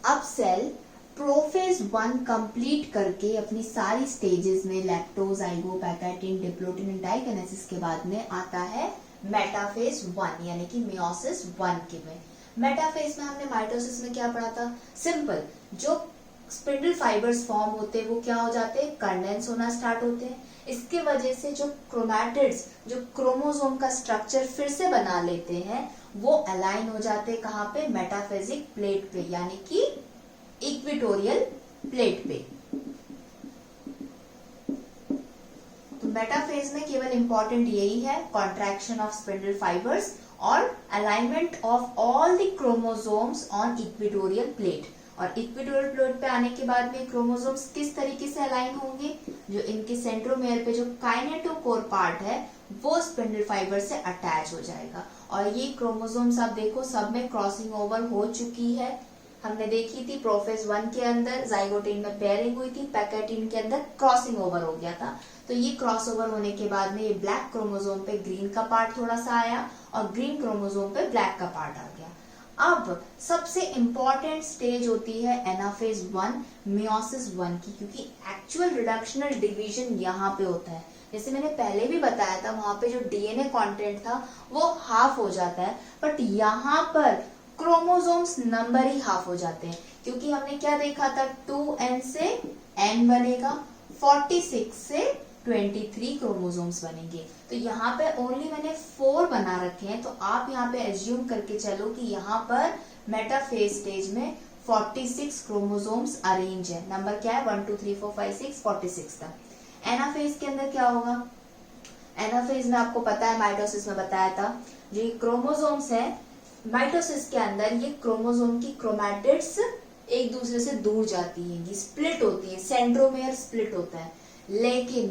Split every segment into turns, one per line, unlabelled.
अब cell prophase 1 complete करके अपनी सारी स्टेजेस में लैक्टोज, ज़ाइगो, पैकेटिन, डिप्लोटिन, डाइकिनेसिस के बाद में आता है मेटाफेज 1 यानी कि मियोसिस 1 के में। मेटाफेज में हमने माइटोसिस में क्या पढ़ा था? सिंपल, जो स्पिंडल फाइबर्स फॉर्म होते हैं वो क्या हो जाते हैं? कंडेंस होना स्टार्ट होते हैं। इसके वजह से जो क्रोमैटिड्स, जो क्रोमोसोम का स्ट्रक्चर फिर से बना लेते हैं, वो अलाइन हो जाते हैं कहाँ पे? मेटाफेजिक प्लेट पे यानी कि इक्वेटोरियल प्लेट पे। तो मेटाफेज में केवल इंपॉर्टेंट यही है, कॉन्ट्रैक्शन ऑफ स्पिंडल फाइबर्स और alignment of all the chromosomes on equatorial plate. और इक्वेटोरियल प्लेट पे आने के बाद में क्रोमोसोम्स किस तरीके से अलाइन होंगे? जो इनके सेंट्रोमेयर पे जो काइनेटोकोर पार्ट है वो स्पिंडल फाइबर से अटैच हो जाएगा। और ये क्रोमोसोम्स आप देखो सब में क्रॉसिंग ओवर हो चुकी है। हमने देखी थी प्रोफेज 1 के अंदर जाइगोटिन में पेयरिंग हुई थी, पैकेटिन के अंदर क्रॉसिंग ओवर हो गया था। तो ये क्रॉस ओवर होने के बाद में ये ब्लैक क्रोमोसोम पे ग्रीन का पार्ट थोड़ा सा आया और ग्रीन क्रोमोसोम पे ब्लैक का पार्ट आ गया। अब सबसे इंपॉर्टेंट स्टेज होती है एनाफेज 1 मियोसिस 1 की, क्योंकि एक्चुअल रिडक्शनल डिवीजन यहाँ पे होता है। जैसे मैंने पहले भी बताया था, वहां पे जो डीएनए कंटेंट था वो हाफ हो जाता है, बट यहाँ पर क्रोमोसोम्स नंबर ही हाफ हो जाते हैं, क्योंकि हमने क्या देखा था? 2n से n बनेगा, 46 से 23 क्रोमोसोम्स बनेंगे। तो यहाँ पे ओनली मैंने 4 बना रखे हैं, तो आप यहाँ पे एज्यूम करके चलो कि यहाँ पर मेटाफेज स्टेज में 46 क्रोमोसोम्स अरेंज है। नंबर क्या है? 1 2 3 4 5 6 46 तक। एनाफेज के अंदर क्या होगा? एनाफेज में आपको पता है, माइटोसिस में बताया था, जो ये क्रोमोसोम्स है माइटोसिस के अंदर, ये क्रोमोसोम की क्रोमैटिड्स एक दूसरे से दूर जाती है, स्प्लिट होती है, सेंट्रोमेयर स्प्लिट होता है। लेकिन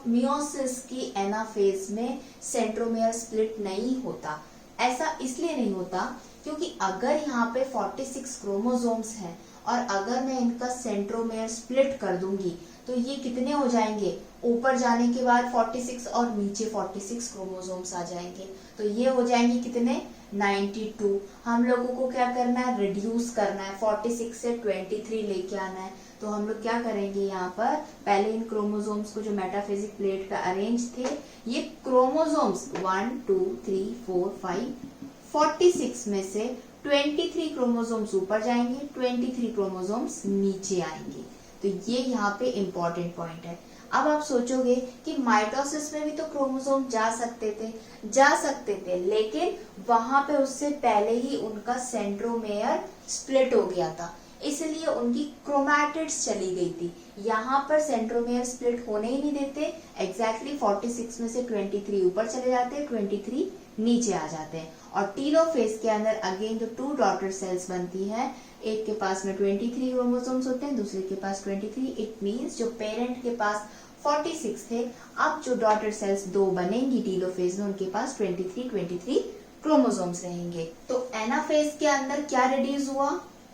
मियोसिस की एनाफेज में सेंट्रोमेयर स्प्लिट नहीं होता। ऐसा इसलिए नहीं होता क्योंकि अगर यहाँ पे 46 क्रोमोसोम्स हैं और अगर मैं इनका सेंट्रोमेयर स्प्लिट कर दूंगी तो ये कितने हो जाएंगे? ऊपर जाने के बाद 46 और नीचे 46 क्रोमोसोम्स आ जाएंगे, तो ये हो जाएंगे कितने? 92। हम लोगों को क्या करना है? रिड्यूस करना है, 46 से 23 लेके आना है। तो हम लोग क्या करेंगे? यहाँ पर पहले इन क्रोमोसोम्स को जो मेटाफेजिक प्लेट पे अरेंज थे, ये क्रोमोसोम्स 1 2 3 4 5 46 में से 23 क्रोमोसोम्स ऊपर जाएंगे, 23 क्रोमोसोम्स नीचे आएंगे। तो ये यहाँ पे इंपॉर्टेंट पॉइंट है। अब आप सोचोगे कि माइटोसिस में भी तो क्रोमोसोम जा सकते थे, लेकिन वहां पे उससे पहले ही उनका सेंट्रोमेयर स्प्लिट हो गया था, इसलिए उनकी क्रोमैटिड्स चली गई थी। यहाँ पर सेंट्रोमेयर स्प्लिट होने ही नहीं देते। एग्जैक्टली 46 में से 23 ऊपर चले जाते हैं, 23 नीचे आ जाते हैं। और टीलोफेज के अंदर अगेन जो 2 डॉटर सेल्स बनती है, एक के पास में 23 क्रोमोसोम्स होते हैं, दूसरे के पास 23। इट मीन्स जो पेरेंट के पास 46 थे, अब जो डॉटर सेल्स 2 बनेंगी टीलोफेज में, उनके पास 23 क्रोमोसोम्स रहेंगे। तो एनाफेज के अंदर क्या रिड्यूस हुआ?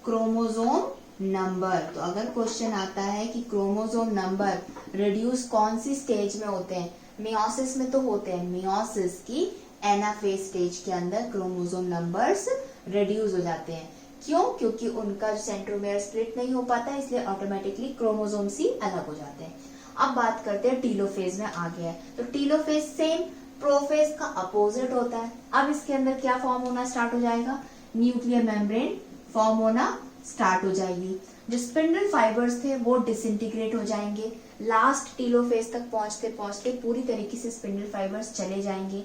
Chromosome number. तो अगर क्वेश्चन आता है कि क्रोमोसोम नंबर रिड्यूस कौन सी स्टेज में होते हैं? मियोसिस में तो होते हैं। मियोसिस की एनाफेज स्टेज के अंदर क्रोमोसोम नंबर्स रिड्यूस हो जाते हैं। क्यों? क्योंकि उनका सेंट्रोमेयर स्प्लिट नहीं हो पाता, इसलिए ऑटोमेटिकली क्रोमोसोम्स ही अलग हो जाते हैं। अब बात करते हैं टीलोफेज में आ गया है। तो टीलोफेज सेम प्रोफेज का अपोजिट होता है। अब इसके अंदर क्या फॉर्म होना स्टार्ट हो जाएगा? न्यूक्लियर मेम्ब्रेन फॉर्म होना स्टार्ट हो जाएगी। जो स्पिंडल फाइबर्स थे वो डिसइंटीग्रेट हो जाएंगे। लास्ट टीलोफेज तक पहुंचते पहुंचते पूरी तरीके से स्पिंडल फाइबर्स चले जाएंगे।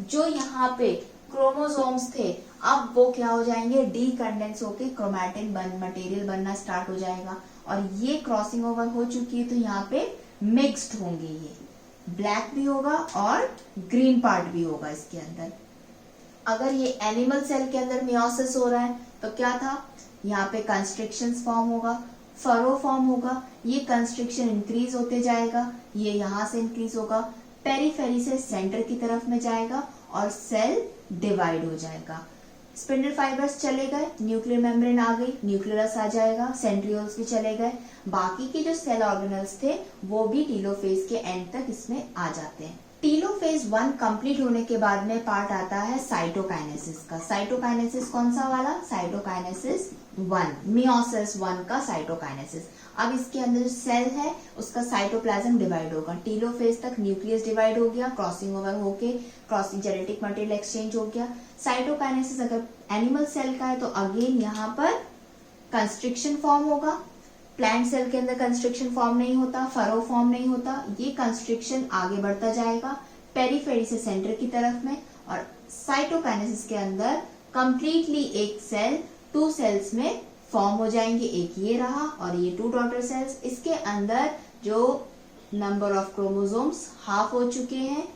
जो यहाँ पे क्रोमोसोम्स थे, अब वो क्या हो जाएंगे? डीकंडेंस होके क्रोमैटिन मटेरियल बनना स्टार्ट हो जाएगा। और ये क्रॉसिंग ओवर हो चुकी है, तो यहाँ पे मिक्स्ड होंगे, ये ब्लैक भी होगा और ग्रीन पार्ट भी होगा इसके अंदर। अगर ये एनिमल सेल के अंदर मियोसिस हो रहा है तो क्या था? यहाँ पे कंस्ट्रिक्शन फॉर्म होगा, फरो फॉर्म होगा, ये कंस्ट्रिक्शन इंक्रीज होते जाएगा, ये यहाँ से इंक्रीज होगा, पेरीफेरी से सेंटर की तरफ में जाएगा और सेल डिवाइड हो जाएगा। स्पिंडल फाइबर्स चले गए, न्यूक्लियर मेम्ब्रेन आ गई, न्यूक्लियस आ जाएगा, सेंट्रियोल्स भी चले गए। बाकी के जो सेल ऑर्गेनल्स थे वो भी टीलोफेज के एंड तक इसमें आ जाते हैं। टीलोफेज 1 कंप्लीट होने के बाद में पार्ट आता है साइटोकाइनेसिस का। साइटोकाइनेसिस कौन सा वाला? साइटोकाइनेसिस 1, मियोसिस 1 का साइटोकाइनेसिस। अब इसके अंदर जो सेल है उसका साइटोप्लाज्म डिवाइड होगा। टीलोफेज तक न्यूक्लियस डिवाइड हो गया, क्रॉसिंग ओवर होके क्रॉसिंग जेनेटिक मटेरियल एक्सचेंज हो गया। साइटोकाइनेसिस अगर एनिमल सेल का है तो अगेन यहाँ पर कंस्ट्रिक्शन फॉर्म होगा। प्लांट सेल के अंदर कंस्ट्रिक्शन फॉर्म नहीं होता, फरो फॉर्म नहीं होता। ये कंस्ट्रिक्शन आगे बढ़ता जाएगा पेरीफेरी से सेंटर की तरफ में, और साइटोकाइनेसिस के अंदर कंप्लीटली एक सेल 2 सेल्स में फॉर्म हो जाएंगे। एक ये रहा और ये 2 डॉटर सेल्स। इसके अंदर जो नंबर ऑफ क्रोमोसोम्स हाफ हो चुके हैं,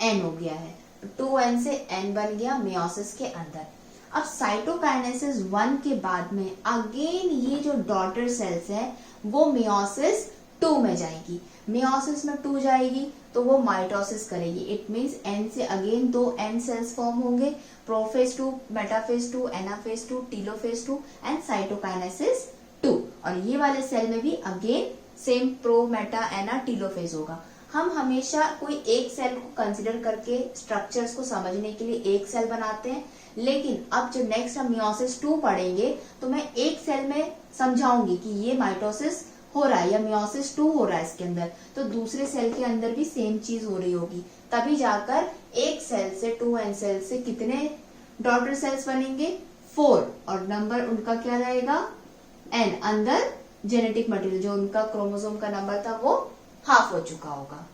n हो गया है, 2n से n बन गया मियोसिस के अंदर। अब साइटोकाइनेसिस 1 के बाद में अगेन ये जो डॉटर सेल्स है वो मियोसिस 2 में जाएगी। मियोसिस में 2 जाएगी तो वो माइटोसिस करेगी। इट मींस n से अगेन 2 n सेल्स फॉर्म होंगे। Prophase 2, metaphase 2, anaphase 2, telophase 2 and cytokinesis 2। और ये वाले सेल में भी अगेन सेम प्रो, मेटा, एना, टीलोफेज होगा। हम हमेशा कोई एक सेल को कंसिडर करके स्ट्रक्चर्स को समझने के लिए एक सेल बनाते हैं, लेकिन अब जो नेक्स्ट हम मियोसिस 2 पढ़ेंगे तो मैं एक सेल में समझाऊंगी कि ये माइटोसिस हो रहा है या मियोसिस 2 हो रहा है इसके अंदर, तो दूसरे सेल के अंदर भी सेम चीज हो रही होगी। तभी जाकर एक सेल से 2n सेल से कितने डॉटर सेल्स बनेंगे? 4, और नंबर उनका क्या रहेगा? n। अंदर जेनेटिक मटेरियल जो उनका क्रोमोसोम का नंबर था वो हाफ हो चुका होगा।